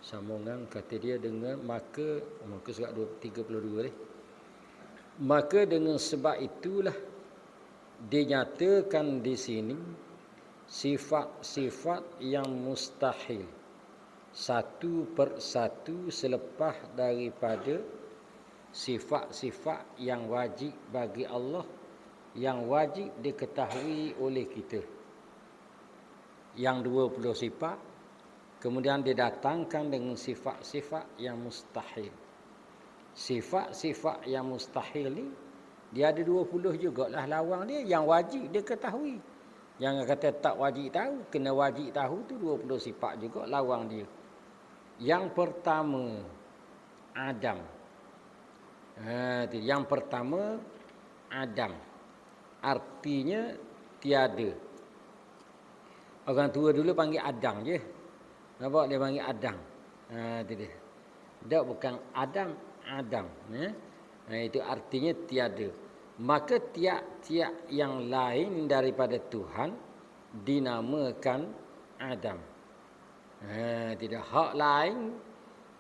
Sambungan kata dia dengan maka surat 32 ni. Maka dengan sebab itulah dinyatakan di sini sifat-sifat yang mustahil satu per satu selepas daripada sifat-sifat yang wajib bagi Allah, yang wajib diketahui oleh kita. Yang 20 sifat kemudian didatangkan dengan sifat-sifat yang mustahil. Sifat-sifat yang mustahil ni dia ada 20 jugalah lawang dia yang wajib dia ketahui. Jangan kata tak wajib tahu, kena wajib tahu tu 20 sifat juga lawang dia. Yang pertama Adam. Yang pertama Adam. Artinya tiada. Orang tua dulu panggil Adam je. Nampak dia panggil Adam. Itu dia. Tak bukan Adam, Adam. Itu artinya tiada. Maka tiap-tiap yang lain daripada Tuhan dinamakan Adam. Tidak hak lain,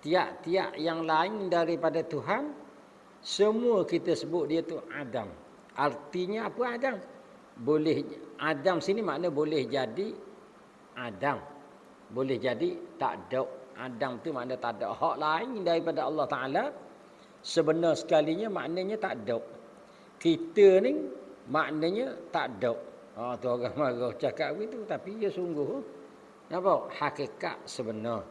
tiap-tiap yang lain daripada Tuhan, semua kita sebut dia tu Adam. Artinya apa Adam? Boleh Adam sini makna boleh jadi Adam. Boleh jadi tak ada. Adam tu makna tak ada. Hak lain daripada Allah Ta'ala sebenar sekalinya maknanya tak ada. Kita ni maknanya tak ada. Tu orang marah cakap begitu tapi dia sungguh. Nampak? Hakikat sebenar.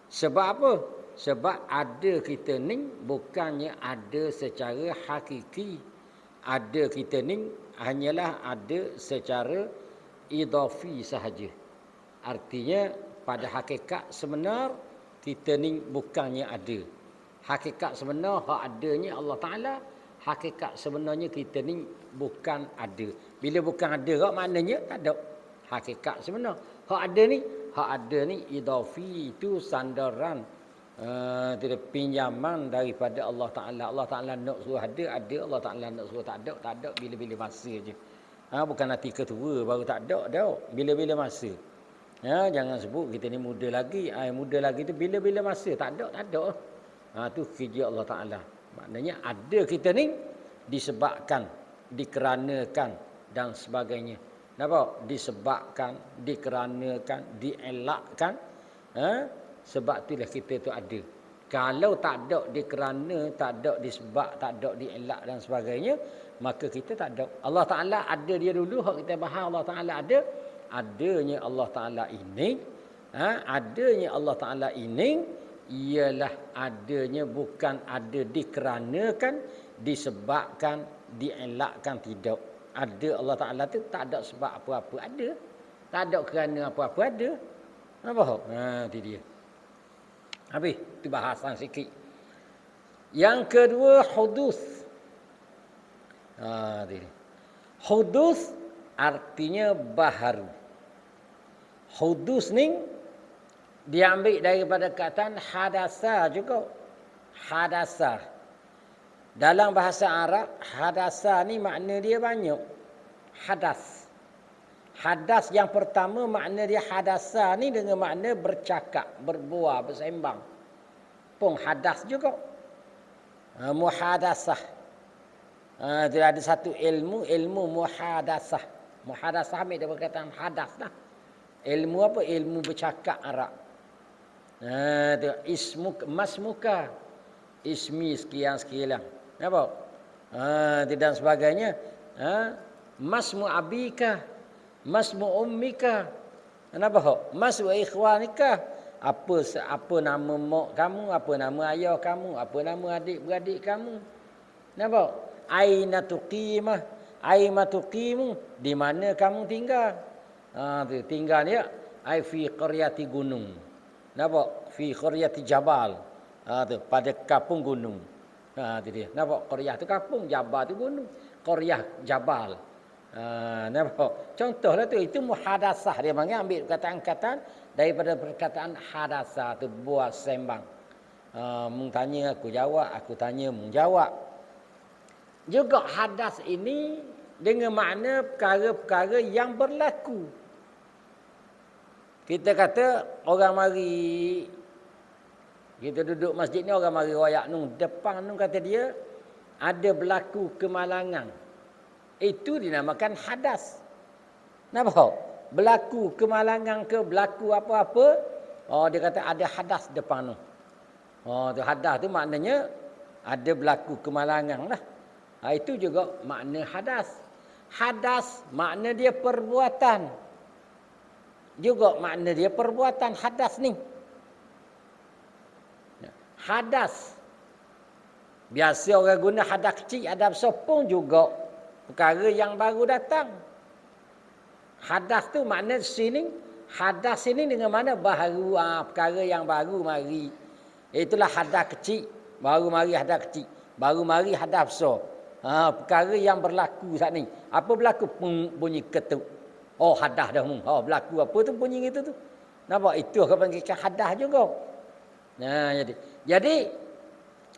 Sebab apa? Sebab ada kita ni bukannya ada secara hakiki. Ada kita ni hanyalah ada secara idafi sahaja. Artinya pada hakikat sebenar kita ni bukannya ada. Hakikat sebenar hak adanya Allah Ta'ala. Hakikat sebenarnya kita ni bukan ada. Bila bukan ada hak maknanya tak ada. Hakikat sebenar. Hak ada ni idafi, itu sandaran, pinjaman daripada Allah Ta'ala. Allah Ta'ala nak suruh ada. Allah Ta'ala nak suruh tak ada bila-bila masa je. Bukan nanti ketua baru tak ada dah. Bila-bila masa. Jangan sebut kita ni muda lagi. Muda lagi tu bila-bila masa tak ada. Tu kerja Allah Ta'ala. Maknanya ada kita ni disebabkan, dikeranakan dan sebagainya. Nampak? Disebabkan, dikeranakan, dielakkan. Sebab itulah kita tu ada. Kalau tak ada dikerana, tak ada disebab, tak ada dielak dan sebagainya, maka kita tak ada. Allah Ta'ala ada dia dulu. Hak kita bahas Allah Ta'ala ada. Adanya Allah Ta'ala ini. Adanya Allah Ta'ala ini ialah adanya bukan ada dikeranakan, disebabkan, dielakkan, tidak. Ada Allah Ta'ala tu tak ada sebab apa-apa ada. Tak ada kerana apa-apa ada. Nampak? Itu dia. Habis. Itu bahasan sikit. Yang kedua, hudus. Hudus artinya baharu. Hudus ni diambil daripada kataan hadasa juga. Hadasa. Dalam bahasa Arab, hadasa ni makna dia banyak. Hadas. Hadas yang pertama makna dia hadasa ni dengan makna bercakap, berbual, bersembang. Pun hadas juga. Muhadasah. Dia ada satu ilmu muhadasah. Muhadasah ambil daripada kataan hadas dah. Ilmu apa? Ilmu bercakap Arab. Masmuka. Ismi sekian-sekian. Nampak? Dan sebagainya. Masmu abika. Masmu ummika. Nampak? Masmu ikhwanika. Apa nama mak kamu, apa nama ayah kamu, apa nama adik-beradik kamu. Nampak? Aina tuqimah. Aina tuqimu. Di mana kamu tinggal? Tinggal dia. Ai fi qaryati gunung. Nampak? Fi qaryati jabal. Pada kampung gunung. Itu dia. Nampak? Qaryah tu kampung, jabal tu gunung. Qaryah jabal. Nampak? Contohlah tu, itu muhadasah dia panggil, ambil perkataan-perkataan daripada perkataan hadasah tu, buat sembang. Mung tanya aku jawab, aku tanya mung jawab. Juga hadas ini dengan makna perkara-perkara yang berlaku. Kita kata orang mari Kita duduk masjid ni orang mari royak nun. Depan nun kata dia ada berlaku kemalangan. Itu dinamakan hadas. Nampak? Berlaku kemalangan ke berlaku apa-apa. Oh dia kata ada hadas depan nun. Oh tu hadas tu maknanya ada berlaku kemalangan lah. Itu juga makna hadas. Hadas makna dia perbuatan. Juga makna dia perbuatan hadas ni. Hadas. Biasa orang guna hadas kecil, hadas besar pun juga perkara yang baru datang. Hadas tu makna sini, hadas ini dengan mana baru, perkara yang baru mari. Itulah hadas kecil, baru mari hadas kecil, baru mari hadas besar. Perkara yang berlaku saat ni. Apa berlaku? Bunyi ketuk. Oh hadas dah mu. Oh berlaku apa tu bunyi itu tu. Nampak? Itu orang panggilkan hadas juga. Nah, jadi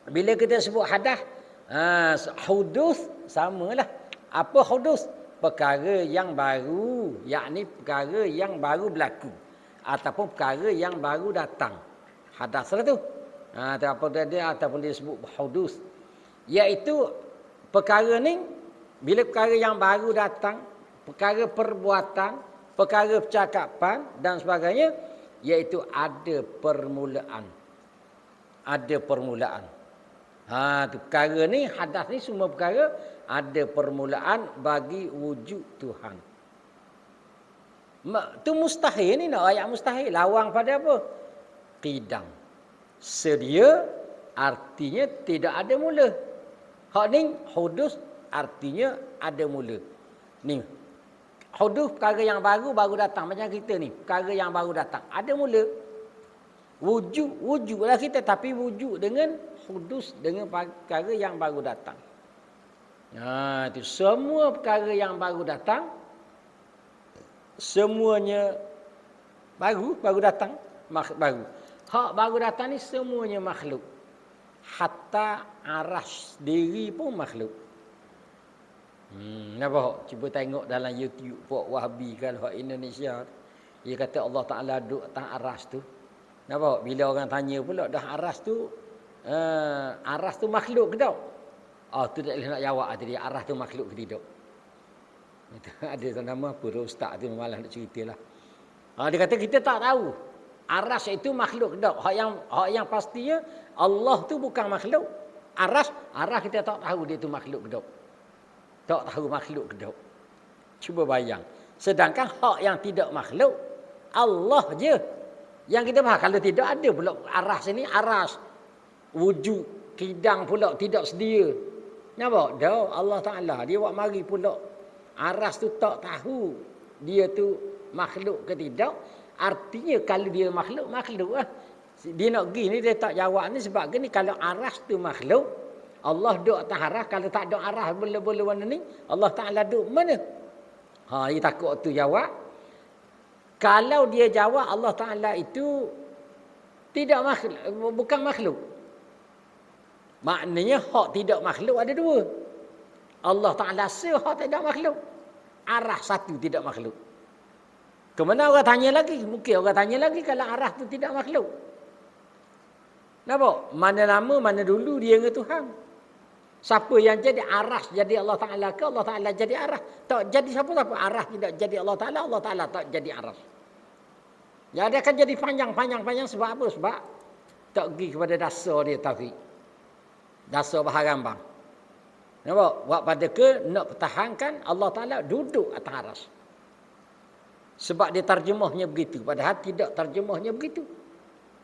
bila kita sebut hadas, hudus samalah. Apa hudus? Perkara yang baru, yakni perkara yang baru berlaku ataupun perkara yang baru datang. Hadas lah tu. Ataupun dia sebut hudus, iaitu perkara ni bila perkara yang baru datang, perkara perbuatan, perkara percakapan dan sebagainya, iaitu ada permulaan. Ada permulaan. Tu perkara ni, hadas ni semua perkara ada permulaan bagi wujud Tuhan. Tu mustahil ni, nak ayat mustahil. Lawang pada apa? Qidam. Sedia artinya tidak ada mula. Hak ni hudus artinya ada mula. Ni hudus perkara yang baru datang, macam kita ni, perkara yang baru datang ada mula. Wujudlah kita, tapi wujud dengan hudus, dengan perkara yang baru datang. Itu semua perkara yang baru datang, semuanya baru datang, baru. Hak baru datang ni semuanya makhluk. Hatta arash diri pun makhluk. Nampak? Cuba tengok dalam YouTube Puak Wahabi kalau hak Indonesia. Dia kata Allah Ta'ala duduk atas aras tu. Nampak? Bila orang tanya pula dah aras tu makhluk ke tak? Tu tak boleh nak jawab tadi. Aras tu makhluk ke tidak? Ada nama apa ustaz tu malah nak ceritalah. Dia kata kita tak tahu. Aras itu makhluk ke tak? Hak yang pastinya Allah tu bukan makhluk. Aras kita tak tahu dia tu makhluk ke tak. Tak tahu makhluk ke tak. Cuba bayang. Sedangkan hak yang tidak makhluk, Allah je. Yang kita faham. Kalau tidak ada pula aras ini, aras. Wujud, kidang pula tidak sedia. Nampak? Dah Allah Ta'ala. Dia buat mari pula. Aras tu tak tahu dia tu makhluk ke tidak. Artinya kalau dia makhluk lah. Dia nak pergi ni, dia tak jawab ni sebab ni kalau aras tu makhluk, Allah duduk atas aras. Kalau tak ada aras bola-bola warna ni, Allah Ta'ala duduk mana? Dia takut tu jawab. Kalau dia jawab Allah Ta'ala itu tidak makhluk, bukan makhluk. Maknanya hak tidak makhluk ada dua. Allah Ta'ala hak tidak makhluk. Arah satu tidak makhluk. Kemana orang tanya lagi? Mungkin orang tanya lagi kalau arah tu tidak makhluk. Nampak? Mana lama, mana dulu dia dengan Tuhan. Siapa yang jadi arah jadi Allah Ta'ala ke Allah Ta'ala jadi arah? Tak jadi siapa-siapa. Arah tidak jadi Allah Ta'ala, Allah Ta'ala tak jadi arah. Ya, dia akan jadi panjang sebab apa? Sebab tak pergi kepada dasar dia tauhid. Dasar bahagian bang. Nampak? Buat pada ke nak pertahankan Allah Ta'ala duduk atas aras. Sebab dia terjemahnya begitu. Padahal tidak terjemahnya begitu.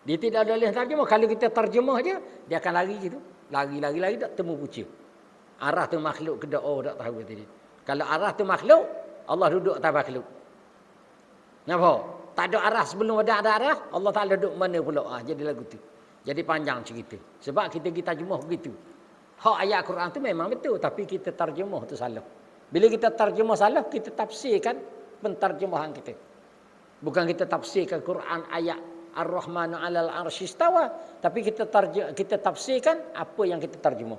Dia tidak boleh terjemah. Kalau kita terjemah je, dia akan lari gitu. Lari, tak temu punca. Arah tu makhluk ke tak? Tak tahu tadi. Kalau arah tu makhluk, Allah duduk atas makhluk. Nampak? Tak ada arah sebelum ada arah, Allah Ta'ala duduk mana pula? Jadi lagu tu. Jadi panjang cerita. Sebab kita terjemah begitu. Hak ayat Quran tu memang betul, tapi kita terjemah tu salah. Bila kita terjemah salah, kita tafsirkan penterjemahan kita. Bukan kita tafsirkan Quran ayat Ar-Rahmanu 'alal 'arsy istawa, tapi kita tafsirkan apa yang kita terjemah.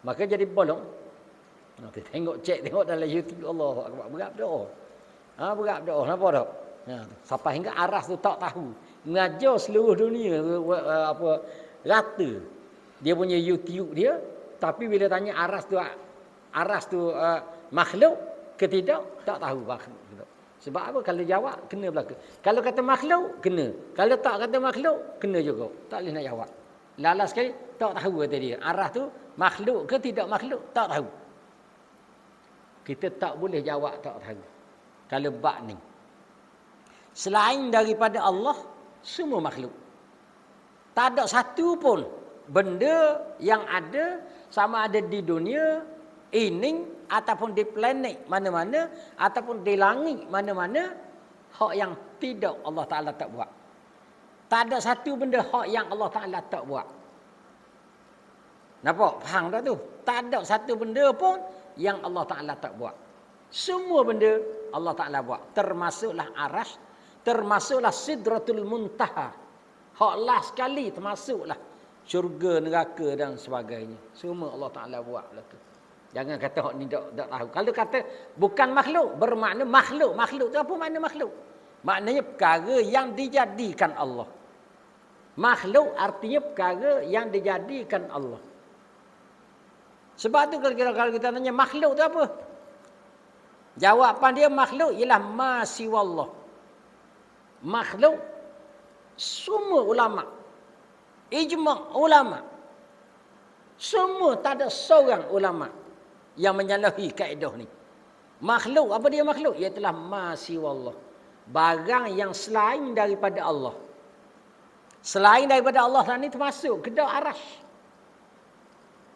Maka jadi bolong. Kita tengok dalam YouTube, Allah berat doa. Berat doa, kenapa tak? Sampai hingga aras tu tak tahu. Mengajar seluruh dunia apa rata. Dia punya YouTube dia, tapi bila tanya aras tu makhluk ke tidak, tak tahu makhluk. Sebab apa? Kalau jawab kena belaka. Kalau kata makhluk kena. Kalau tak kata makhluk kena juga. Tak boleh nak jawab. Lalas sekali tak tahu kata dia. Aras tu makhluk ke tidak makhluk tak tahu. Kita tak boleh jawab tak tahu. Kalau bab ni. Selain daripada Allah, semua makhluk. Tak ada satu pun benda yang ada sama ada di dunia ini ataupun di planet mana-mana ataupun di langit mana-mana hak yang tidak Allah Taala tak buat. Tak ada satu benda hak yang Allah Taala tak buat. Nampak? Faham tak tu? Tak ada satu benda pun yang Allah Taala tak buat. Semua benda Allah Taala buat, termasuklah aras, termasuklah sidratul muntaha. Hak last sekali termasuklah syurga, neraka dan sebagainya. Semua Allah Taala buat belaka. Jangan kata hak ni tak tahu. Kalau kata bukan makhluk, bermakna makhluk. Makhluk tu apa makna makhluk? Maknanya perkara yang dijadikan Allah. Makhluk artinya perkara yang dijadikan Allah. Sebab tu kalau kita tanya makhluk tu apa? Jawapan dia makhluk ialah ma siwallah. Makhluk semua ulama, ijma' ulama, semua tak ada seorang ulama yang menyalahi kaedah ni. Makhluk, apa dia makhluk? Ialah ma siwallah. Barang yang selain daripada Allah. Selain daripada Allah ni termasuk ke dak aras.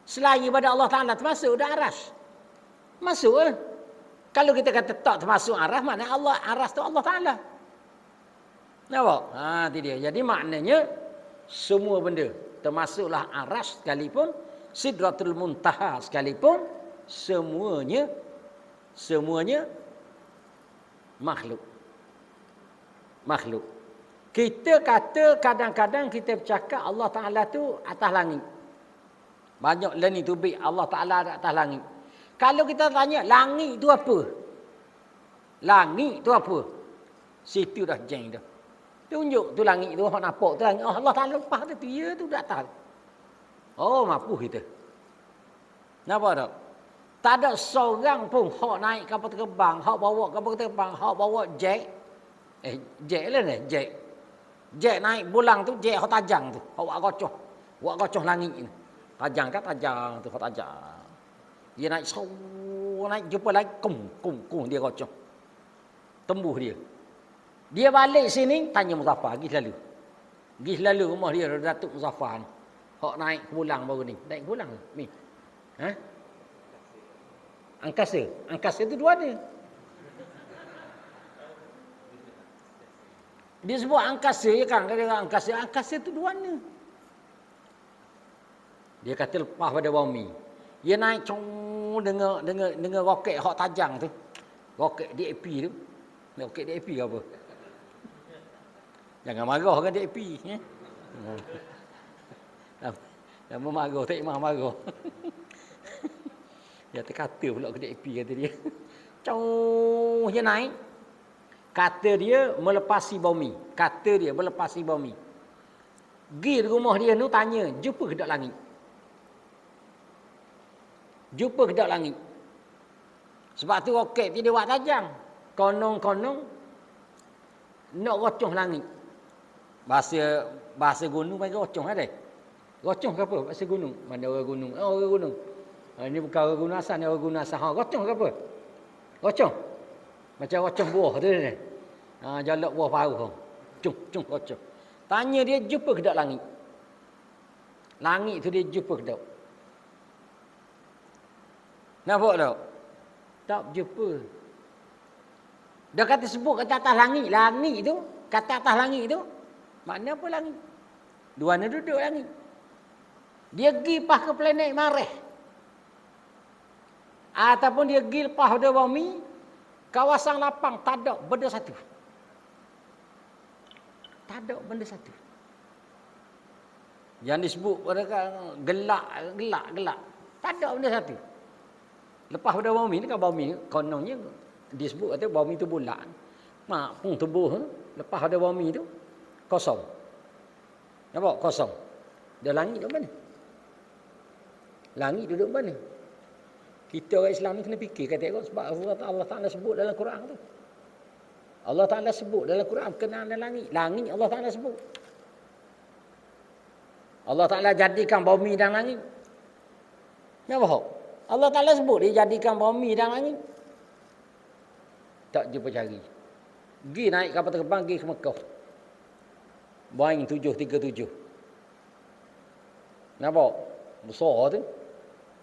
Selain daripada Allah Taala termasuk dak aras. Masuk eh? Kalau kita kata tak termasuk aras, makna Allah aras tu Allah Taala. Nampak? Ha, itu dia. Jadi maknanya semua benda termasuklah aras sekalipun, sidratul muntaha sekalipun, semuanya makhluk. Makhluk. Kita kata kadang-kadang kita bercakap Allah Taala tu atas langit. Banyak lain itu baik Allah Taala ada atas langit. Kalau kita tanya langit tu apa? Langit tu apa? Situ dah jeng dah. Tunjuk tu langit tu, hok nampak tu langit. Oh, Allah Taala lepas tu ya tu dah tahu. Oh, mampu kita. Nampak tak? Tak ada seorang pun hok naik kapal terbang, hok bawa kapal terbang, hok bawa jet. Jet lah ni, jet. Jet naik bulang tu, jet hok tajang tu. Hok wak gocoh langit ni. Tajang kan tajang tu, hok tajang. Dia naik naik jumpa lagi kum dia gocoh. Tembuh dia. Dia balik sini tanya Muzaffar, pergi selalu. Pergi selalu rumah dia Datuk Muzaffar ni. Hok naik ke bulang baru ni. Naik ke bulang ni. Ha? Angkasa. Angkasa tu dua dia. Dia sebut angkasa ya kan? Kata angkasa. Angkasa tu dua ni. Dia kata lepas pada bumi. Dia naik dengar roket hok tajang tu. Roket DAP tu. Roket DAP ke apa? Jangan marah kan DAP. Ya? Jangan marah, tak imam marah. Dia terkata pula ke DAP kata dia. Dia naik. Kata dia melepasi bumi. Kata dia melepasi bumi. Pergi di rumah dia tu tanya, jumpa ke dak langit? Jumpa ke dak langit? Sebab tu roket dia buat tajam. Konong-konong nak rocoh langit. Bahasa gunung panggil rocoh ada. Rocoh ke apa? Bahasa gunung. Mana orang gunung? Oh, orang gunung. Ini bukan orang gunung asal, ni orang gunung asal. Ha, rocoh ke apa? Rocoh. Macam rocoh buah tu ni. Ha, jalak buah paruh. Cung rocoh. Tanya dia jumpa ke dak langit? Langit tu dia jumpa ke dak? Nampak tak? Tak jumpa. Dia kata sebut kata atas langit. Langit tu, kata atas langit tu, makna apa langit? Dua ni duduk langit. Dia pergi lepas ke planet Mareh. Ataupun dia pergi lepas pada bumi, kawasan lapang, tak ada benda satu. Tak ada benda satu. Yang disebut gelak. Tak ada benda satu. Lepas pada bumi ni kan bumi kononnya disebut kata bumi tu bulat. Mak pun tubuh lepas pada bumi tu Kosong. Nampak? Kosong. Dah langit duduk mana? Langit duduk mana? Kita orang Islam ni kena fikir tengok sebab Allah Ta'ala sebut dalam Quran tu. Allah Ta'ala sebut dalam Quran kenal langit. Langit Allah Ta'ala sebut. Allah Ta'ala jadikan bumi dan langit. Nampak? Allah Ta'ala sebut dia jadikan bumi dan langit. Tak jumpa cari. Pergi naik kapal terbang pergi ke Mekah. Boeing 737. Nampak? Besar tu.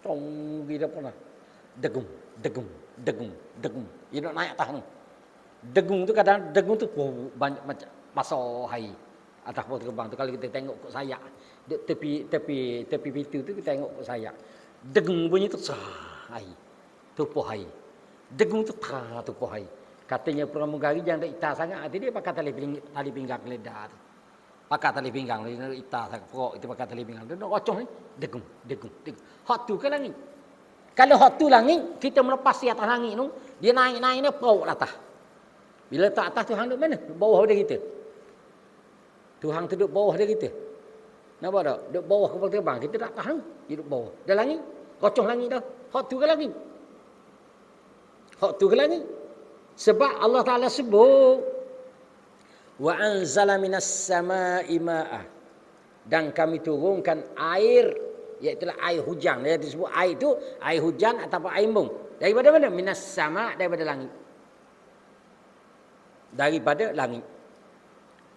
Tong pergi dah pernah. Degung. Dia nak naik atas ni. Degung tu kadang degung tu banyak macam pasal air. Atas kapal terbang tu kalau kita tengok kok sayap. Tepi pintu tu kita tengok kok sayap. Degung bunyi tu air. Tupuh air. Degung tu tupuh air. Katanya pramugari jangan itar sangat. Hati dia pakai tali pinggang keledar tu. Pakai tali pinggang dia nak itar sangat. Pokok itu pakai tali pinggang. Dia nak kocong ni. Degung. Hot tu ke langit? Kalau hot tu langit, kita melepas di atas langit tu, dia naik ni pau atas. Bila tak atas Tuhan duduk mana? Bawah dia kita. Tuhan tu duduk bawah dia kita. Nampak tak? Duduk bawah kapal terbang. Kita tak tahan. Dia duduk bawah. Dah langit. Kocong langit dah. Hot tu ke langit? Hot tu ke langit? Sebab Allah Ta'ala sebut. Wa anzala minas sama'i ma'ah. Dan kami turunkan air. Iaitulah air hujan. Dia disebut air itu. Air hujan ataupun air embung. Daripada mana? Minas sama' daripada langit. Daripada langit.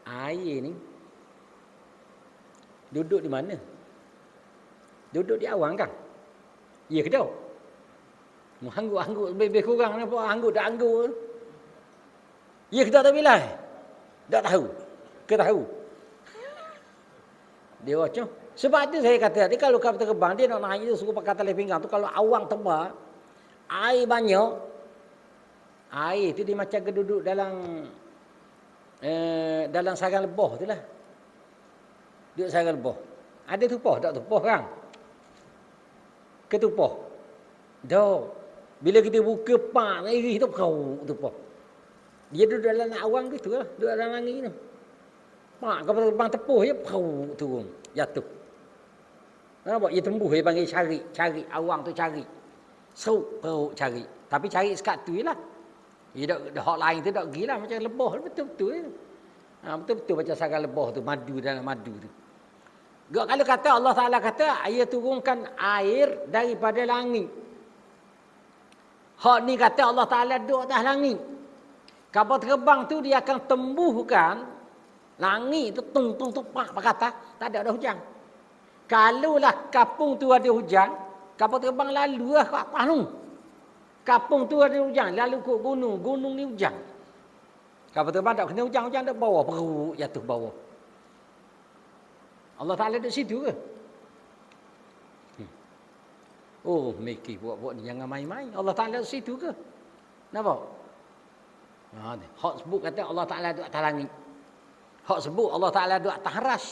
Air ni. Duduk di mana? Duduk di awan kan? Ya ke tak? Hanggut lebih kurang apa hanggut dah hanggut. Ya ke tak bila? Tak tahu. Ke tahu? Dia macam sebab tu saya kata tadi kalau kapal terbang dia nak naik tu suruh pakai tali pinggang tu kalau awang tebal air banyak air tu dia macam duduk dalam sarang lebah tu lah. Duduk sarang lebah. Ada tupoh tak tupoh kan? Ketupoh. Dah. Bila kita buka pak air tu kau tupoh. Dia duduk dalam awang gitu lah. Duduk dalam langit tu. Pak kapal terbang tepuh je kau turun. Jatuh. Nampak? Dia tembuh dia panggil cari. Awang tu cari. Seruk perut cari. Tapi cari sekat tu je lah. Dia dah hak lain tu tak pergi lah. Macam lebah betul-betul je. Betul-betul macam sarang lebah tu. Madu dalam madu tu. Kalau kata Allah Ta'ala kata, ia turunkan air daripada langit. Hak ni kata Allah Ta'ala duduk atas langit. Kapal terbang tu dia akan tembuhkan langit tu tung pak kata tak ada hujan. Kalaulah kapung tu ada hujan, kapal terbang lalu lah kat atas tu. Kapung tu ada hujan, lalu ke gunung ni hujan. Kapal terbang tak kena hujan dekat bawah, perut jatuh bawah. Allah Ta'ala duduk situ ke? Oh, mikir buat-buat ni jangan main-main. Allah Ta'ala duduk situ ke? Nampak? Hak sebut kata Allah Ta'ala duduk atas langit. Hak sebut Allah Ta'ala duduk atas aras.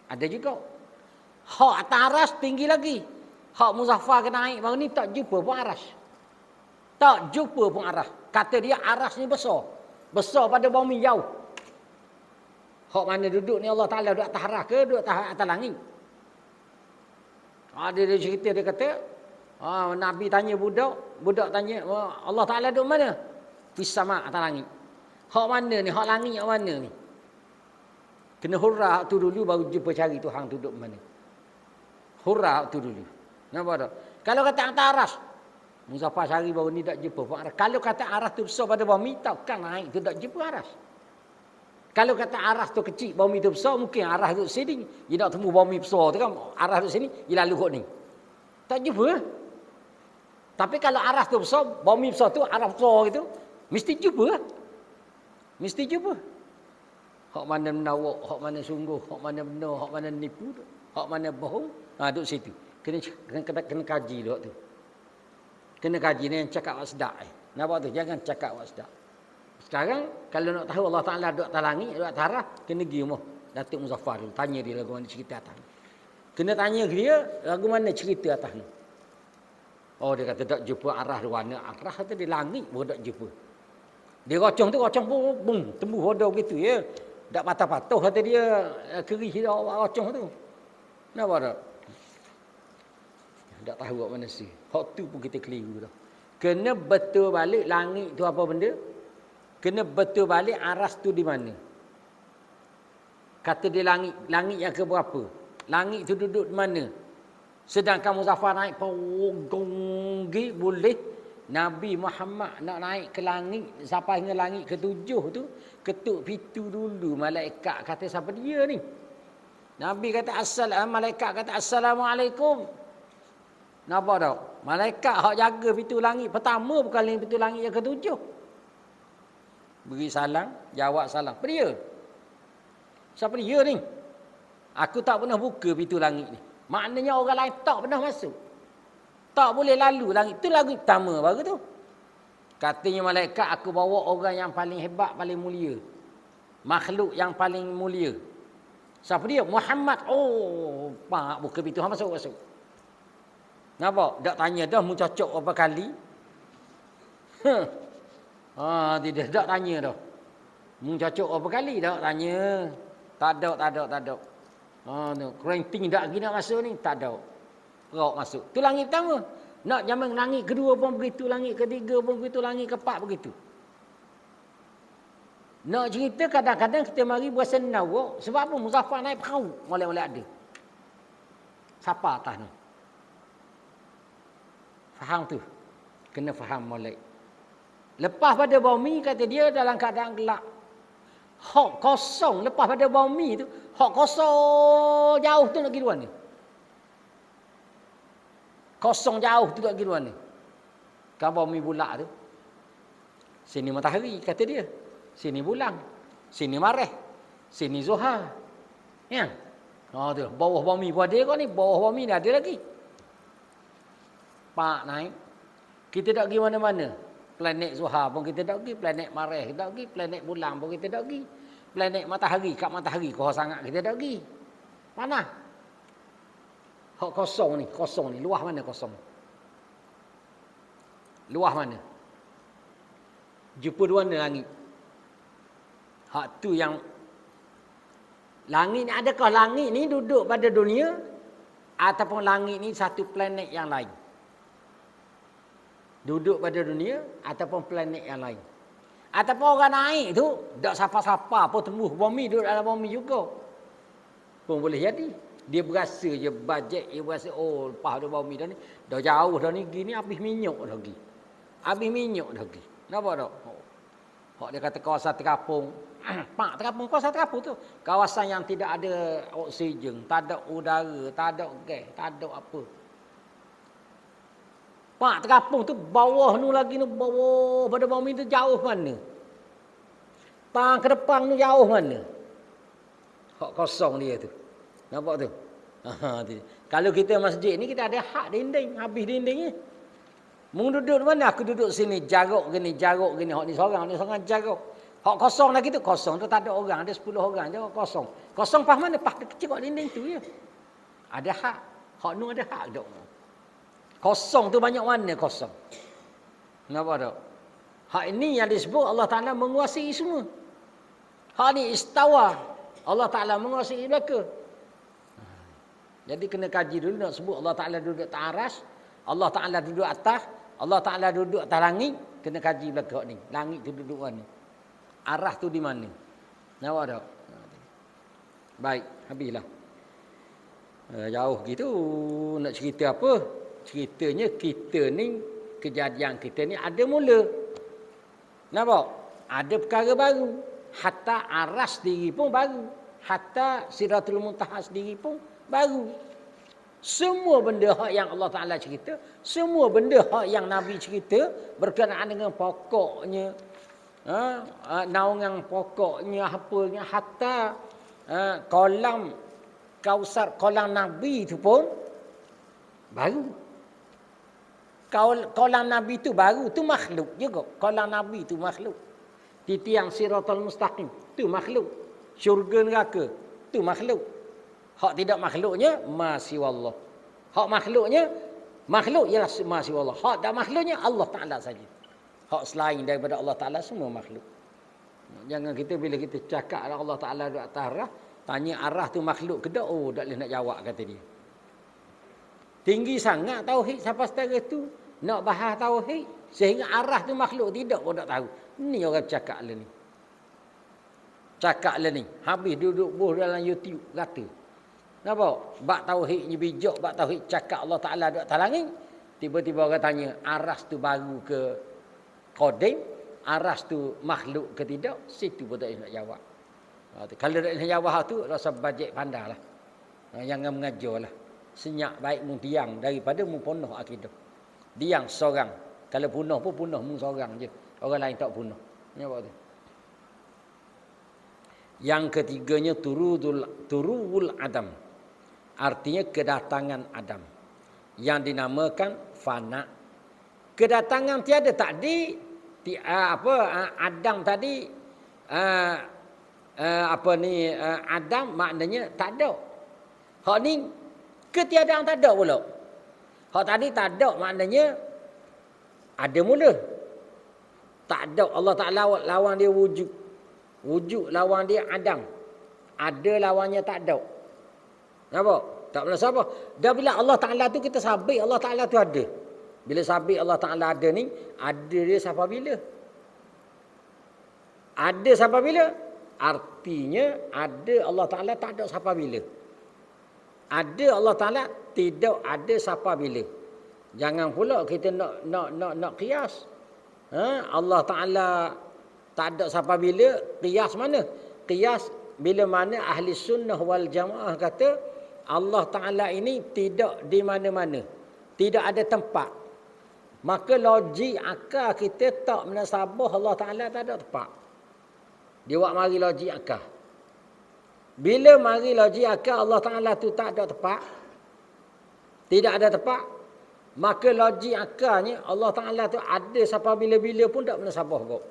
Ada juga. Hak atas aras tinggi lagi. Hak Muzaffar kena naik baru ni tak jumpa pun aras. Tak jumpa pun aras. Kata dia aras ni besar. Besar pada bumi jauh. Hak mana duduk ni Allah Ta'ala duduk atas aras ke duduk atas langit? Ada dia cerita dia kata, Nabi tanya budak tanya, Allah Ta'ala duduk mana? Fis sama' atas langit. Hak mana ni? Hak langit hak mana ni? Kena hurrah hak tu dulu baru jumpa cari Tuhan duduk mana. Hurrah hak tu dulu. Nampak tak? Kalau kata atas aras, Muzaffar cari baru ni tak jumpa pun aras. Kalau kata aras tu besar pada bumi, takkan naik tu tak jumpa aras. Kalau kata aras tu kecil, bumi tu besar, mungkin aras tu sini. Dia nak temu bumi besar tu kan, aras tu sini, dia lalu kot ni. Tak jumpa. Tapi kalau aras tu besar, bumi besar tu, aras besar gitu, mesti jumpa. Mesti jumpa. Hak mana menawak, hak mana sungguh, hak mana benar, hak mana nipu, hak mana bohong, duduk situ. Kena kaji duk tu. Kena kaji ni yang cakap awak sedap. Nampak tu, jangan cakap awak sedap. Sekarang kalau nak tahu Allah Ta'ala duduk atas langit, duduk atas arah, kena pergi rumah Datuk Muzaffar dulu. Tanya dia lagu mana cerita atas ni. Kena tanya dia lagu mana cerita atas ni. Oh dia kata tak jumpa arah di mana. Arah tu di langit pun tak jumpa. Dia rocong tu pun tembus hodoh gitu ya. dak patah-patah kata dia kerih dia awak rocong tu. Kenapa tak? Tak tahu kat mana sih. Hak tu pun kita keliru dah. Kena betul balik langit tu apa benda? Kena betul balik aras tu di mana? Kata dia langit yang ke berapa? Langit tu duduk di mana? Sedangkan Muzaffar naik pogonggi boleh. Nabi Muhammad nak naik ke langit sampai hingga langit ke-7 tu, ketuk pintu dulu. Malaikat kata siapa dia ni? Nabi kata malaikat kata assalamualaikum. Nampak tak? Malaikat hak jaga pintu langit pertama bukan pintu langit yang ke-7. Beri salam, jawab salam. Apa dia? Siapa dia ni? Aku tak pernah buka pintu langit ni. Maknanya orang lain tak pernah masuk. Tak boleh lalu langit. Itu langit pertama baru tu. Katanya malaikat, aku bawa orang yang paling hebat, paling mulia. Makhluk yang paling mulia. Siapa dia? Muhammad. Oh, pak buka pintu, masuk. Nampak? Tak tanya dah mu cocok berapa kali. Tidak tanya dah. Mu cocok berapa kali dah tanya. Tak ada. Ranting tak lagi nak masuk ni? Tak ada. Rok masuk. Tu langit pertama. Nak zaman langit kedua pun begitu, langit ketiga pun begitu, langit keempat begitu. Nak cerita kadang-kadang kita mari berasa nawak. Sebab apa? Muzaffar naik perahu. Molek-molek ada. Siapa atas ni? Faham tu? Kena faham molek. Lepas pada bumi kata dia dalam keadaan gelap. Hak kosong lepas pada bumi tu. Hak kosong jauh tu nak pergi luar ni. Kosong jauh tu nak pergi luar ni. Kan bumi bulat tu. Sini matahari kata dia. Sini bulan. Sini mareh. Sini Zuhal. Ya. Tu. Bawah bumi pun ada kau ni. Bawah bumi ni ada lagi. Pak naik. Kita tak pergi mana-mana. Planet Zuhal pun kita tak pergi. Planet mareh kita tak pergi. Planet bulan pun kita tak pergi. Planet matahari. Kat matahari kau sangat kita tak pergi. Mana? Hak kosong ni. Luah mana kosong? Luah mana? Jumpa dua langit. Hak tu yang langit ni, adakah langit ni duduk pada dunia ataupun langit ni satu planet yang lain? Duduk pada dunia ataupun planet yang lain. Ataupun orang naik tu tak siapa-siapa pun tembus bumi, duduk dalam bumi juga. Pun boleh jadi. Dia berasa je bajet, dia berasa lepas ada bumi dah ni, dah jauh dah ni, gini habis minyak dah pergi. Habis minyak dah pergi. Nampak tak? Hak dia kata kawasan terapung. Pak terapung, kawasan terapung tu. Kawasan yang tidak ada oksigen, tak ada udara, tak ada gas, tak ada apa. Pak terapung tu bawah nu lagi nu, bawah pada bumi tu jauh mana? Pang ke depan tu jauh mana? Hak kosong dia tu. Nampak tu? Kalau kita masjid ni kita ada hak dinding, habis dinding ni. Mu duduk di mana? Aku duduk sini, jarak gini. Hak ni seorang jarak. Hak kosong lagi tu, kosong tu tak ada orang, ada 10 orang je kosong. Kosong pas mana? Pas kecil kat dinding tu je. Ada hak. Hak nu ada hak dok. Kosong tu banyak mana kosong? Nampak tak? Hak ini yang disebut Allah Taala menguasai semua. Hak ni istawa. Allah Taala menguasai belaka. Jadi kena kaji dulu nak sebut Allah Taala duduk atas aras, Allah Taala duduk atas, Allah Taala duduk atas langit, kena kaji belaka ni. Langit tu duduk mana? Arah tu di mana? Nampak tak? Baik, habislah. Jauh gitu nak cerita apa? Ceritanya kita ni, kejadian kita ni ada mula. Nampak? Ada perkara baru. Hatta aras sendiri pun baru. Hatta Sidratul Muntaha sendiri pun baru. Semua benda hak yang Allah Ta'ala cerita, semua benda hak yang Nabi cerita berkenaan dengan pokoknya, naungan pokoknya, apanya, hatta kolam Kausar, kolam Nabi itu pun baru. Kolam Nabi itu baru, itu makhluk juga. Kolam Nabi itu makhluk. Titiang Siratal Mustaqim, itu makhluk. Syurga neraka, itu makhluk. Hak tidak makhluknya, masiwallah. Hak makhluknya, makhluk ialah masiwallah. Hak tak makhluknya, Allah Ta'ala saja. Hak selain daripada Allah Ta'ala, semua makhluk. Jangan kita bila kita cakap Allah Ta'ala di atas arah, tanya arah tu makhluk ke tak? Oh, tak boleh nak jawab kata dia. Tinggi sangat tauhid sampai setara tu. Nak bahas tauhid sehingga arah tu makhluk tidak pun tak tahu. Ni orang cakap lah ni. Cakap lah ni. Habis duduk buh dalam YouTube kata. Nampak? Bak tauhid ni bijak, bak tauhid cakap Allah Ta'ala di atas langit. Tiba-tiba orang tanya, aras tu baru ke qadim? Aras tu makhluk ke tidak? Situ pun tak boleh nak jawab. Kalau tak boleh nak jawab tu, rasa bajet pandai lah. Jangan mengajar lah. Senyak baik mu diang daripada mu punuh akidah. Diang seorang. Kalau punuh pun punuh mu seorang je. Orang lain tak punuh. Nampak tu? Yang ketiganya turuwul adam. Artinya kedatangan Adam. Yang dinamakan fana. Kedatangan tiada takdi. Adam tadi Adam maknanya tak ada. Hak ni ketiadaan tak ada pula. Hak tadi tak ada maknanya ada mula. Tak ada. Allah Ta'ala lawan dia wujud. Wujud lawan dia Adam. Ada lawannya tak ada. Nampak? Tak pernah siapa. Dan bila Allah Ta'ala tu kita sabit Allah Ta'ala tu ada. Bila sabit Allah Ta'ala ada ni, ada dia sampai bila? Ada sampai bila? Artinya ada Allah Ta'ala tak ada sampai bila? Ada Allah Ta'ala tidak ada sampai bila? Jangan pula kita nak qiyas. Allah Ta'ala tak ada sampai bila? Qiyas mana? Qiyas bila mana ahli sunnah wal jamaah kata Allah Ta'ala ini tidak di mana-mana. Tidak ada tempat. Maka logik akal kita tak menasabah Allah Ta'ala tak ada tempat. Dia buat mari logik akal. Bila mari logik akal Allah Ta'ala tu tak ada tempat. Tidak ada tempat. Maka logik akalnya Allah Ta'ala tu ada sampai bila-bila pun tak menasabah kau.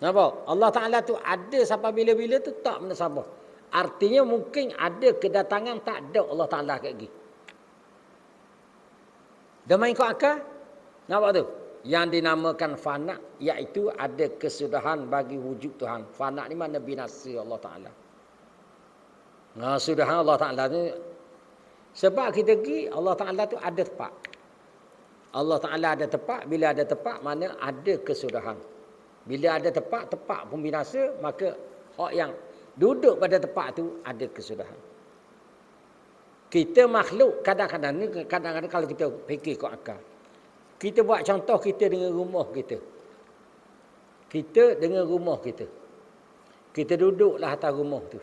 Nampak? Allah Ta'ala tu ada sampai bila-bila tu tak menasabah. Artinya mungkin ada kedatangan tak ada Allah Ta'ala kat gini. Dah main kau akal? Nampak tu? Yang dinamakan fana, iaitu ada kesudahan bagi wujud Tuhan. Fana ni mana binasa Allah Ta'ala. Nah, sudahan Allah Ta'ala tu. Sebab kita pergi, Allah Ta'ala tu ada tempat. Allah Ta'ala ada tempat. Bila ada tempat, mana ada kesudahan. Bila ada tempat, tempat pun binasa, maka hak yang duduk pada tempat tu ada kesudahan. Kita makhluk kadang-kadang kalau kita fikir kau akal. Kita buat contoh kita dengan rumah kita. Kita dengan rumah kita. Kita duduklah atas rumah tu.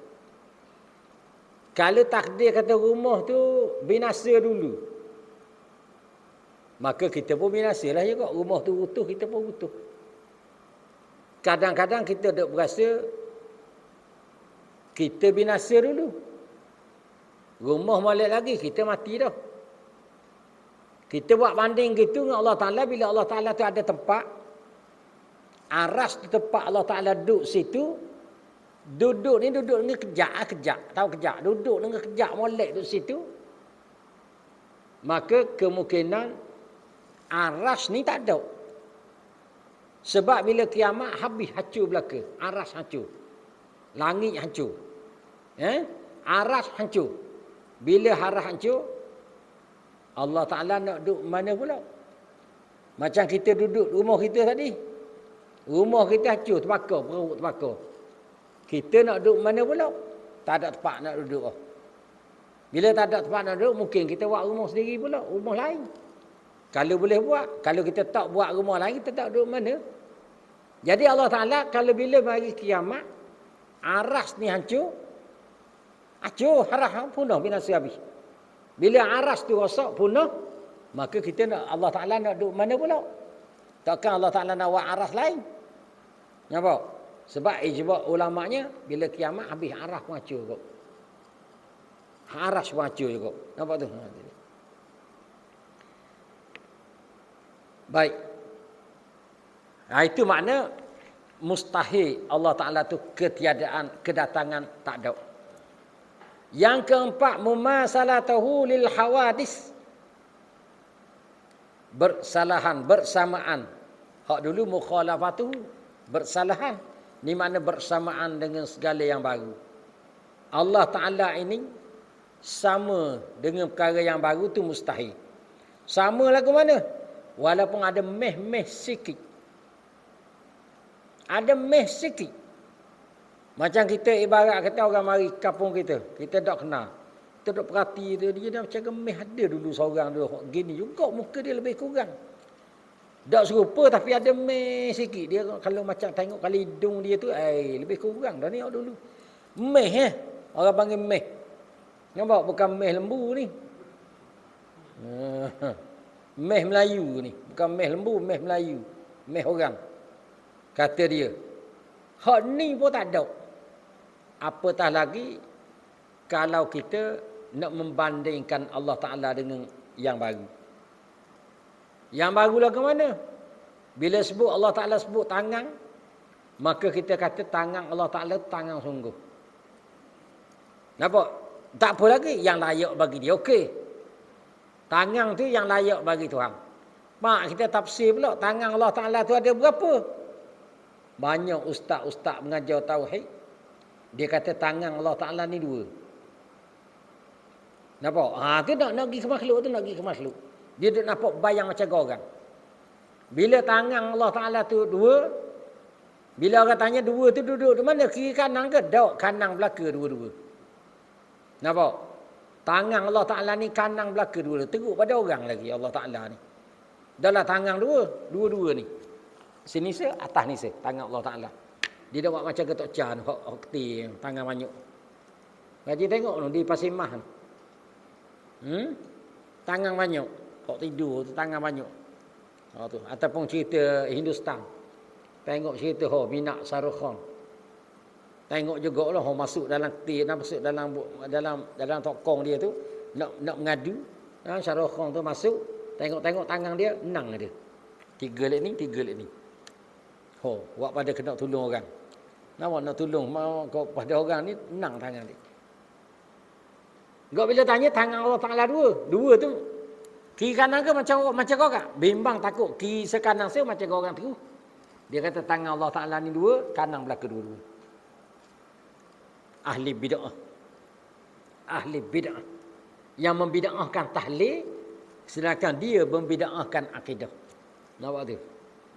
Kalau takdir kata rumah tu binasa dulu, maka kita pun binasalah juga. Rumah tu utuh, kita pun utuh. Kadang-kadang kita duk berasa kita binasa dulu. Rumah balik lagi, kita mati dah. Kita buat banding gitu dengan Allah Ta'ala. Bila Allah Ta'ala tu ada tempat, aras tu tempat Allah Ta'ala duduk situ. Duduk dengan kejap. Tahu kejap? Duduk dengan kejap molek duduk situ. Maka kemungkinan aras ni tak ada. Sebab bila kiamat habis hancur belaka. Aras hancur. Langit hancur. Aras hancur. Bila aras hancur, Allah Ta'ala nak duduk mana pula? Macam kita duduk rumah kita tadi. Rumah kita hancur, terbakar, perut terbakar. Kita nak duduk mana pula? Tak ada tempat nak duduk. Bila tak ada tempat nak duduk, mungkin kita buat rumah sendiri pula, rumah lain. Kalau boleh buat. Kalau kita tak buat rumah lain, kita tak duduk mana? Jadi Allah Ta'ala, kalau bila bagi kiamat, aras ni hancur, harah punah binasa habis. Bila aras tu rosak punah, maka kita nak Allah Ta'ala nak duduk mana pula? Takkan Allah Ta'ala nak buat aras lain? Nampak? Sebab ijma' ulamanya, bila kiamat habis aras pun hancur kot. Aras pun hancur juga. Nampak tu? Baik. Itu makna mustahil Allah Ta'ala tu ketiadaan, kedatangan tak ada. Yang keempat, mumasalatahu lil hawadis. Bersalahan, bersamaan. Hak dulu mukhalafatuhu. Bersalahan ni makna bersamaan dengan segala yang baru. Allah Ta'ala ini sama dengan perkara yang baru tu mustahil. Sama lah ke mana? Walaupun ada meh-meh sikit. Ada meh sikit. Macam kita ibarat kata orang mari kampung kita tak kenal. Kita duk perhati dia dah macam gemeh ada dulu seorang dia gini juga muka dia lebih kurang. Tak serupa tapi ada meh sikit. Dia kalau macam tengok kali hidung dia tu lebih kurang dah ni dulu. Meh orang panggil meh. Nampak bukan meh lembu ni. Meh Melayu ni, bukan meh lembu, meh Melayu. Meh orang. Kata dia. Hak ni pun tak ada. Apatah lagi kalau kita nak membandingkan Allah Ta'ala dengan yang baru. Yang barulah ke mana? Bila sebut Allah Ta'ala sebut tangan, maka kita kata tangan Allah Ta'ala tangan sungguh. Nampak? Tak apa lagi yang layak bagi dia. Okey. Tangan tu yang layak bagi Tuhan. Mak kita tafsir pula tangan Allah Ta'ala tu ada berapa? Banyak ustaz-ustaz mengajar tauhid. Dia kata tangan Allah Ta'ala ni 2. Nampak? Tu nak pergi ke makhluk tu, nak pergi ke makhluk. Dia duk nampak bayang macam orang. Bila tangan Allah Ta'ala tu 2, bila orang tanya 2 tu duduk di mana? Kiri kanan ke? Tak, kanan belaka dua-dua. Nampak? Tangan Allah Ta'ala ni kanan belaka dua-dua. Teruk pada orang lagi Allah Ta'ala ni. Dalam tangan dua-dua ni. Sini se, atas ni se, tangan Allah Ta'ala. Dia dah buat macam ketok can, hok tangan manyuk. Gaji tengok tu di Pasir Mas. Tangan manyuk, hok tidur tu tangan manyuk. Tu ataupun cerita Hindustan. Tengok cerita Minak Sarukhan. Tengok jugalah masuk dalam masuk dalam tokong dia tu nak mengadu. Sarukhan tu masuk, tengok tangan dia menang dia. 3 leg ni. Buat pada kena tolong orang. Nak tolong mau pada orang ni menang tangan dia. Gak bila tanya tangan Allah Ta'ala 2 tu kiri kanan ke macam orang? Bimbang takut kiri sekanan saya macam orang terus. Dia kata tangan Allah Ta'ala ni 2, kanan belaka 2. Ahli bid'ah yang membid'ahkan tahlil sedangkan dia membid'ahkan akidah. Nampak tu?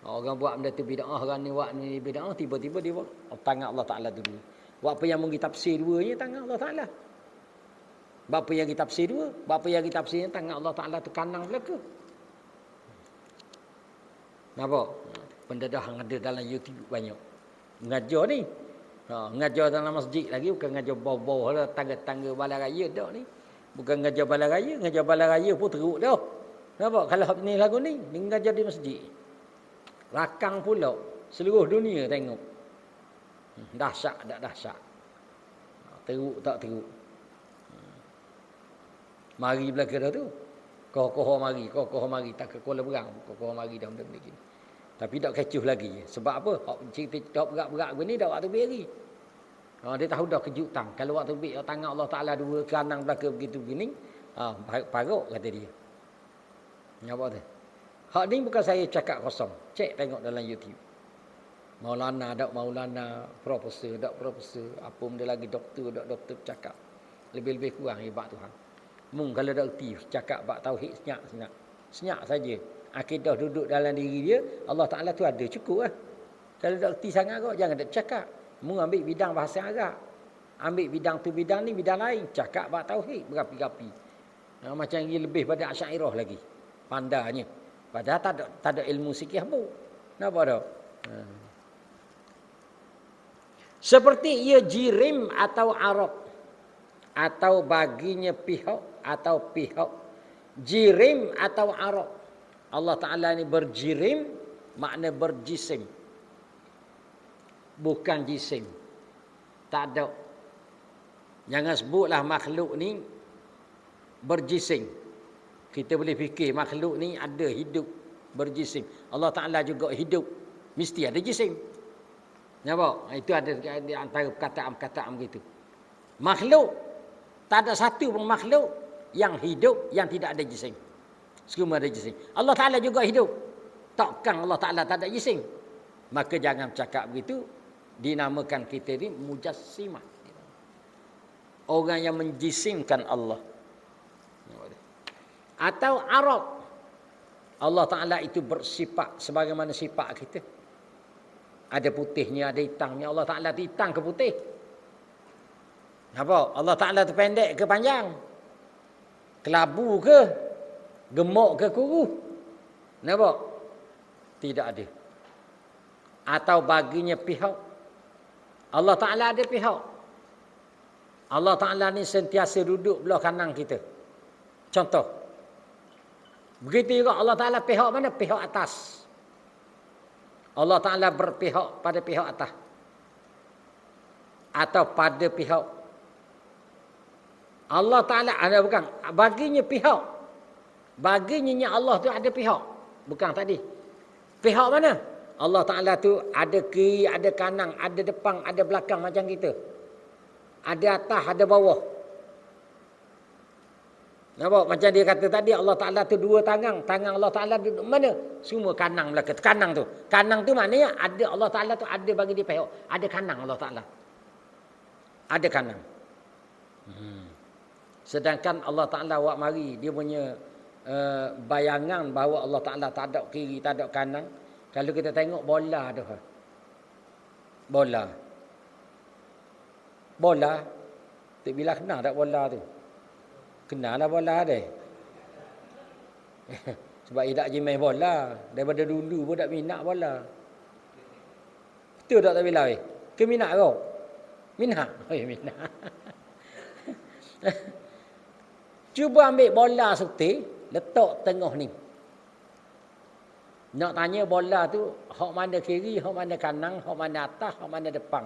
Orang buat benda tu bid'ah, orang ni buat ni bid'ah, tiba-tiba dia buat tangan Allah Ta'ala tu 2. Buat apa yang mungkin tafsir 2 ni tangan Allah Ta'ala. Bapa yang kita tafsir 2, bapa yang kita tafsir tangan Allah Ta'ala tu kanan belaka. Nampak? Benda dah ada dalam YouTube banyak. Mengajar ni. Mengajar dalam masjid lagi, bukan mengajar bawah-bawah lah, tangga-tangga balai raya dah ni. Bukan mengajar balai raya, mengajar balai raya pun teruk dah. Nampak? Kalau ni lagu ni, dia mengajar di masjid. Rakang pula, seluruh dunia tengok. Dahsyat tak dahsyat? Teruk tak teruk? Mari belaka dah tu. Kokoh mari, tak ke Kuala Berang, kokoh mari dah benda begini. Tapi tak kecuh lagi. Sebab apa? Hak cerita tak berat-berat begini dah waktu beri. Dia tahu dah kejutan. Kalau waktu beri tangan Allah Ta'ala 2 kanan belaka begitu begini, parok kata dia. Nampak tu? Hak ni bukan saya cakap kosong. Cek tengok dalam YouTube. Maulana, profesor, apa benda lagi doktor cakap. Lebih-lebih kurang hebat Tuhan. Kalau dah erti cakap bab tauhid senyap saja. Akidah duduk dalam diri dia, Allah Ta'ala tu ada cukup lah. Kalau dah erti sangat kau jangan dak cakap. Ambil bidang bahasa Arab. Ambil bidang tu bidang ni bidang lain, cakap bab tauhid berapi-api. Macam dia lebih pada Asy'ariyah lagi. Pandainya. Padahal tak ada ilmu sikit pun. Nampak tak? Seperti ia jirim atau Arab atau baginya pihak atau pihak jirim atau Arab. Allah Ta'ala ni berjirim makna berjisim, bukan jisim. Tak ada. Jangan sebutlah makhluk ni berjisim. Kita boleh fikir makhluk ni ada hidup berjisim. Allah Ta'ala juga hidup, mesti ada jisim. Nampak? Itu ada di antara perkataan-perkataan begitu. Makhluk, tak ada satu pun makhluk yang hidup yang tidak ada jisim. Semua ada jisim. Allah Ta'ala juga hidup. Takkan Allah Ta'ala tak ada jisim? Maka jangan cakap begitu, dinamakan kita ni mujassimah. Orang yang menjisimkan Allah. Atau Arab. Allah Ta'ala itu bersifat sebagaimana sifat kita. Ada putihnya, ada hitamnya. Allah Ta'ala itu hitam ke putih? Apa? Allah Ta'ala itu pendek ke panjang? Kelabu ke? Gemuk ke kuru? Nampak? Tidak ada. Atau baginya pihak. Allah Ta'ala ada pihak. Allah Ta'ala ni sentiasa duduk belah kanan kita. Contoh. Begitu juga Allah Ta'ala pihak mana? Pihak atas. Allah Ta'ala berpihak pada pihak atas. Atau pada pihak. Allah Ta'ala ada bukan. Baginya pihak. Baginya Allah tu ada pihak. Bukan tadi. Pihak mana? Allah Ta'ala tu ada kiri, ada kanan, ada depan, ada belakang macam kita. Ada atas, ada bawah. Nampak? Macam dia kata tadi, Allah Ta'ala tu dua tangan. Tangan Allah Ta'ala duduk mana? Semua kanan belakang. Kanan tu. Kanan tu maknanya ada Allah Ta'ala tu ada bagi dia pihak. Ada kanan Allah Ta'ala. Ada kanan. Sedangkan Allah Ta'ala buat mari, dia punya bayangan bahawa Allah Ta'ala tak ada kiri, tak ada kanan. Kalau kita tengok bola tu. Bola. Bola. Tak bila kenal tak bola tu? Kenal lah bola dia. Sebab dia tak main bola. Daripada dulu pun tak minat bola. Betul tak bila? Ke minat kau? Minat? Oh ya minat. Cuba ambil bola suti, letak tengah ni. Nak tanya bola tu, hak mana kiri, hak mana kanan, hak mana atas, hak mana depan.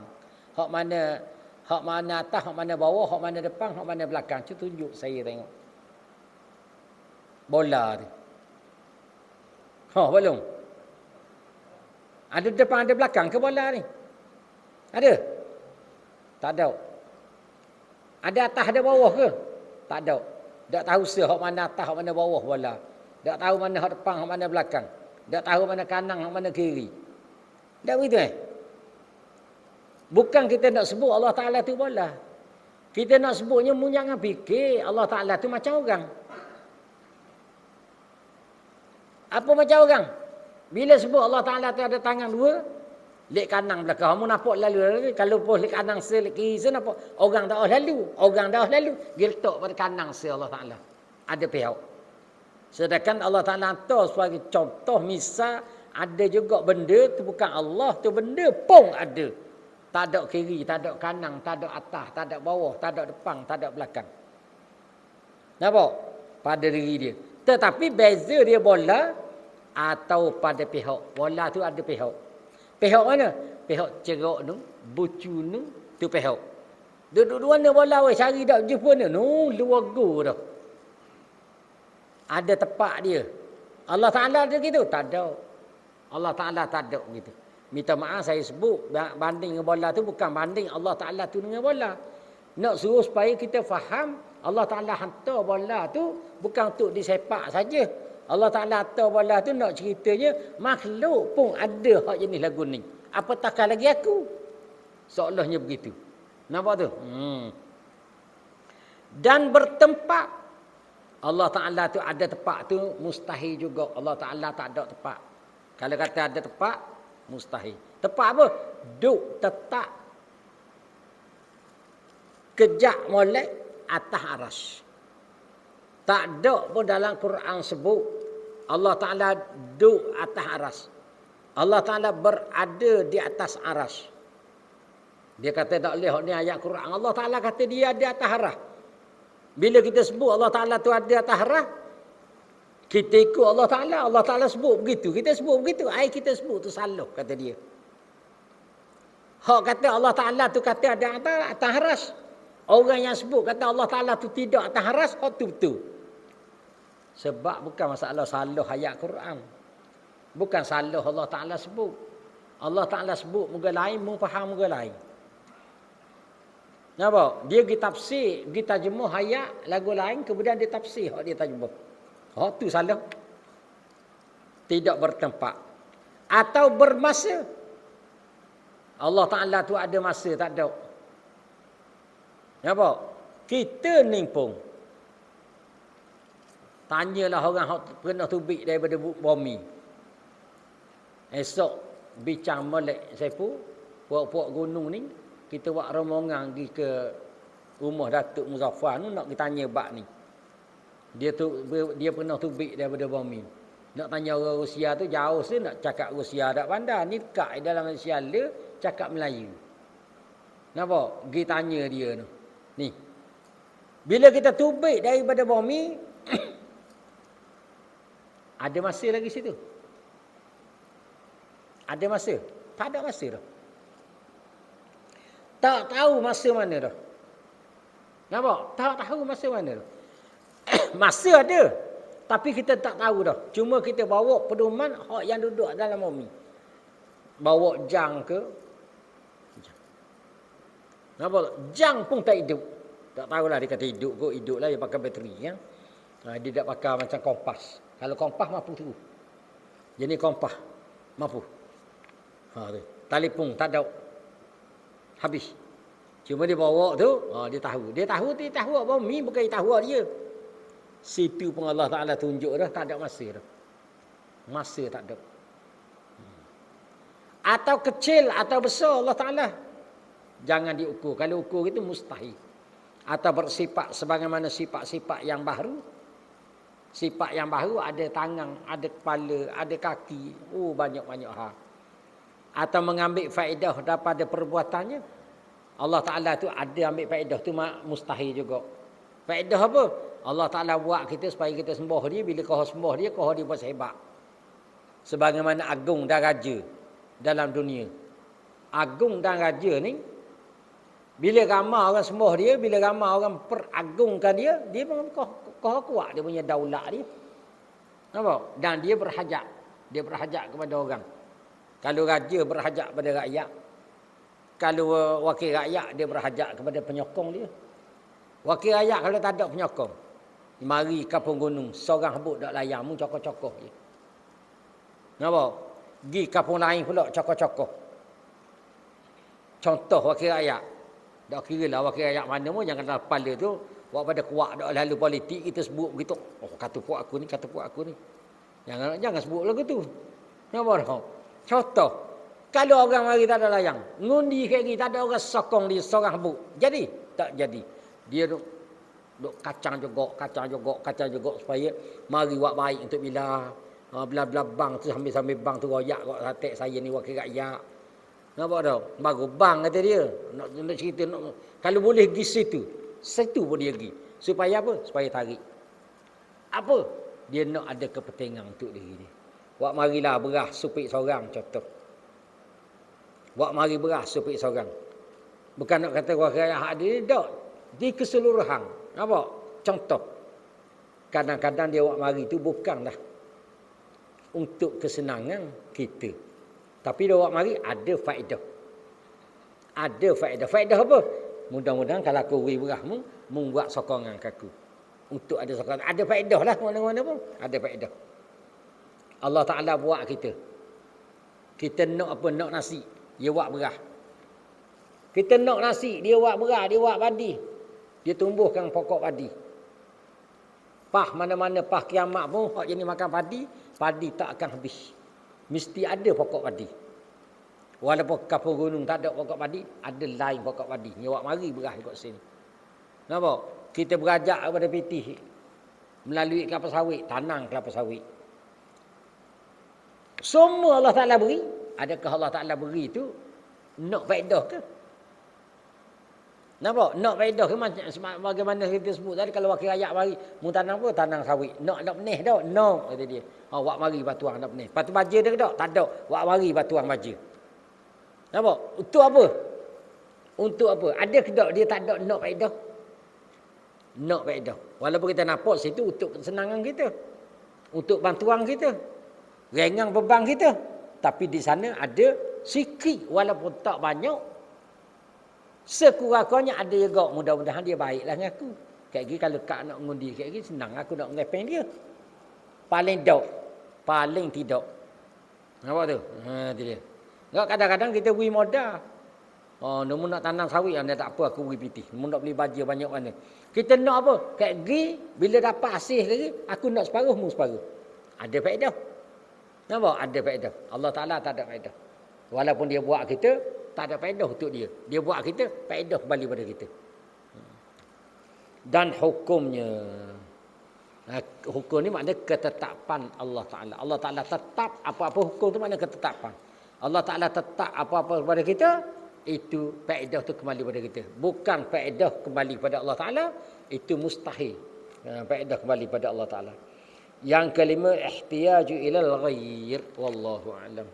Hak mana atas, hak mana bawah, hak mana depan, hak mana belakang. Cuba tunjuk saya tengok. Bola tu. Belum. Ada depan, ada belakang ke bola ni? Ada? Tak ada. Ada atas, ada bawah ke? Tak ada. Tak tahu hak mana atas, hak mana bawah bola. Tak tahu mana hak depan, hak mana belakang. Tak tahu mana kanan, hak mana kiri. Tak begitu Bukan kita nak sebut Allah Ta'ala tu bola. Kita nak sebutnya jangan fikir Allah Ta'ala tu macam orang. Apa macam orang? Bila sebut Allah Ta'ala tu ada tangan dua, lek kanan belakang. Kamu nampak lalu. Kalau pun lek kanan se, lek kiri se, nampak orang dah lalu. Orang dah lalu. Dia letak pada kanan se Allah Ta'ala. Ada pihak. Sedangkan Allah Ta'ala hantar sebagai contoh, misal, ada juga benda tu bukan Allah, tu benda pun ada. Tak ada kiri, tak ada kanan, tak ada atas, tak ada bawah, tak ada depan, tak ada belakang. Nampak? Pada diri dia. Tetapi beza dia bola atau pada pihak. Bola tu ada pihak. Pihak mana? Pihak cerak tu, bucu tu pihak. Duduk mana bola weh, cari tak jumpa ni. Luar go dah. Ada tepat dia. Allah Ta'ala ada gitu? Tak ada. Allah Ta'ala tak ada gitu. Minta maaf saya sebut banding dengan bola tu bukan banding Allah Ta'ala tu dengan bola. Nak suruh supaya kita faham Allah Ta'ala hantar bola tu bukan untuk disepak saja. Allah Ta'ala hantar bola tu nak ceritanya makhluk pun ada hak jenis lagu ni. Apa takkan lagi aku? Seolahnya begitu. Nampak tu? Dan bertempat. Allah Ta'ala tu ada tempat tu mustahil juga. Allah Ta'ala tak ada tempat. Kalau kata ada tempat, mustahil. Tempat apa? Duk tetap. Kejak molek atas aras. Tak ada pun dalam Quran sebut Allah Ta'ala duk atas aras. Allah Ta'ala berada di atas aras. Dia kata tak boleh ni ayat Quran. Allah Ta'ala kata dia ada atas aras. Bila kita sebut Allah Ta'ala tu ada atas aras, kita ikut Allah Ta'ala. Allah Ta'ala sebut begitu. Kita sebut begitu. Kita sebut tu salah, kata dia. Hak kata Allah Ta'ala tu kata ada atas aras. Orang yang sebut kata Allah Ta'ala tu tidak atas aras, hak tu betul. Sebab bukan masalah salah ayat Quran. Bukan salah Allah Ta'ala sebut. Allah Ta'ala sebut muka lain, mu faham muka lain. Nampak? Dia pergi tafsir, pergi terjemah ayat lagu lain, kemudian dia tafsir hak dia terjemah. Oh, tu salah. Tidak bertempat. Atau bermasa. Allah Ta'ala tu ada masa tak ada. Nampak? Kita ni pun tanyalah orang yang pernah tubik daripada bumi. Esok bincang molek sepu, puak-puak gunung ni, kita buat rombongan pergi ke rumah Datuk Muzaffar ni nak kita tanya bab ni. Dia pernah tubik daripada bumi. Nak tanya orang Rusia tu jauh sih nak cakap Rusia tak pandai. Ni dekat dalam Malaysia le cakap Melayu. Nampak? Pergi tanya dia tu. Ni. Bila kita tubik daripada bumi ada masa lagi situ. Ada masa? Tak ada masa dah. Tak tahu masa mana dah. Nampak? Tak tahu masa mana dah. Masa ada. Tapi kita tak tahu dah. Cuma kita bawa pedoman hak yang duduk dalam bumi. Bawa jang ke? Nampak? Jang pun tak hidup. Tak tahulah dia kata hidup ke. Hidup lah dia pakai bateri. Ya? Dia tak pakai macam kompas. Kalau kompas mampu tu. Jadi kompas. Mampu. Tu. Telefon tak ada. Habis. Cuma dia bawa tu. Dia tahu. Dia tahu apa bumi bukan dia tahu dia. Situ pun Allah Ta'ala tunjuk dah. Tak ada masa dah. Masa tak ada. Atau kecil atau besar Allah Ta'ala. Jangan diukur. Kalau ukur itu mustahil. Atau bersifat sebagaimana sifat-sifat yang baru. Sifat yang baru ada tangan, ada kepala, ada kaki. Banyak-banyak hal. Atau mengambil faedah daripada perbuatannya. Allah Ta'ala tu ada ambil faedah tu mustahil juga. Faedah apa? Allah Ta'ala buat kita supaya kita sembah dia. Bila kau sembah dia, kau dia buat sehebat. Sebagaimana agung dan raja dalam dunia. Agung dan raja ni, bila ramai orang sembah dia, bila ramai orang peragungkan dia, dia memang kau kuat dia punya daulat dia. Nampak? Dan dia berhajat. Dia berhajat kepada orang. Kalau raja berhajat kepada rakyat, kalau wakil rakyat dia berhajat kepada penyokong dia. Wakil rakyat kalau tak ada penyokong, mari kapung gunung, seorang habuk dak layang mu cokoh-cokoh je. Nampak? Gi kapung lain pula cokoh-cokoh. Contoh wakil rakyat. Tak kira lah wakil rakyat mana pun jangan dalam kepala tu buat pada kuat dak lalu politik kita sebut begitu. Kata puak aku ni, kata puak aku ni. Jangan sebut lagu tu. Nampak tak? Contoh, kalau orang mari tak ada layang, ngundi kayak gini tak ada orang sokong dia seorang habuk. Jadi? Tak jadi. Dia duk kacang jogok supaya mari buat baik untuk bila bla-bla bang tu sambil bang tu royak kok ratek saya ni wakil rakyat. Nampak tak? Baru bang kata dia. Nak cerita kalau boleh pergi situ pun dia pergi. Supaya apa? Supaya tarik. Apa? Dia nak ada kepentingan untuk diri dia. Buat marilah beras supik seorang contoh. Buat mari beras supik seorang. Bukan nak kata wakil rakyat hak dia tak. Di keseluruhan. Nampak? Contoh. Kadang-kadang dia buat mari tu bukanlah untuk kesenangan kita. Tapi dia buat mari ada faedah. Ada faedah. Faedah apa? Mudah-mudahan kalau aku beri berahmu, membuat sokongan ke aku. Untuk ada sokongan. Ada faedah lah mana-mana pun. Ada faedah. Allah Ta'ala buat kita. Kita nak apa? Nak nasi. Dia buat berah. Kita nak nasi. Dia buat berah. Dia buat padi. Dia tumbuhkan pokok padi. Pah mana-mana pah kiamat pun. Hak jenis makan padi. Padi tak akan habis. Mesti ada pokok padi. Walaupun kapur gunung tak ada pokok padi, ada lain pokok padi. Dia buat mari berah kat sini. Nampak? Kita berajak kepada pitih melalui kelapa sawit, tanang kelapa sawit. Semua Allah Ta'ala beri. Adakah Allah Ta'ala beri itu nak faedah ke? Nampak? Nak faedah ke? Bagaimana kita sebut tadi, kalau wakil rakyat mari, mu tanang apa? Tanang sawit. Nak penih tak? No, kata dia. Wak mari batuang nak penih. Lepas tu baja dia tak? Tak ada. Wak mari batuang baja. Nampak? Untuk apa? Untuk apa? Ada ke tak? Dia tak ada nak faedah. Nak faedah. Walaupun kita nampak situ untuk kesenangan kita. Untuk bantuan kita. Ringan beban kita. Tapi di sana ada sikit walaupun tak banyak. Sekurang-kurangnya ada juga. Mudah-mudahan dia baiklah dengan aku. Kayak gini kalau kak nak mengundi kayak gini senang aku nak ngepeng dia. Paling tak. Paling tidak. Nampak tu? Itu dia. Kadang-kadang kita beri modal. Oh, nak nak tanam sawit anda tak apa aku beri piti. Mu nak beli baju banyak mana. Kita nak apa? Kat gi bila dapat hasil lagi, aku nak separuh, mu separuh. Ada faedah. Nampak? Ada faedah. Allah Taala tak ada faedah. Walaupun dia buat kita, tak ada faedah untuk dia. Dia buat kita, faedah kembali pada kita. Dan hukumnya. Hukum ni maknanya ketetapan Allah Taala. Allah Taala tetap apa-apa hukum tu maknanya ketetapan. Allah Taala tetap apa-apa kepada kita, itu faedah tu kembali pada kita. Bukan faedah kembali pada Allah Taala, itu mustahil. Faedah kembali pada Allah Taala. Yang kelima, ihtiyaju ilal ghair, wallahu a'lam.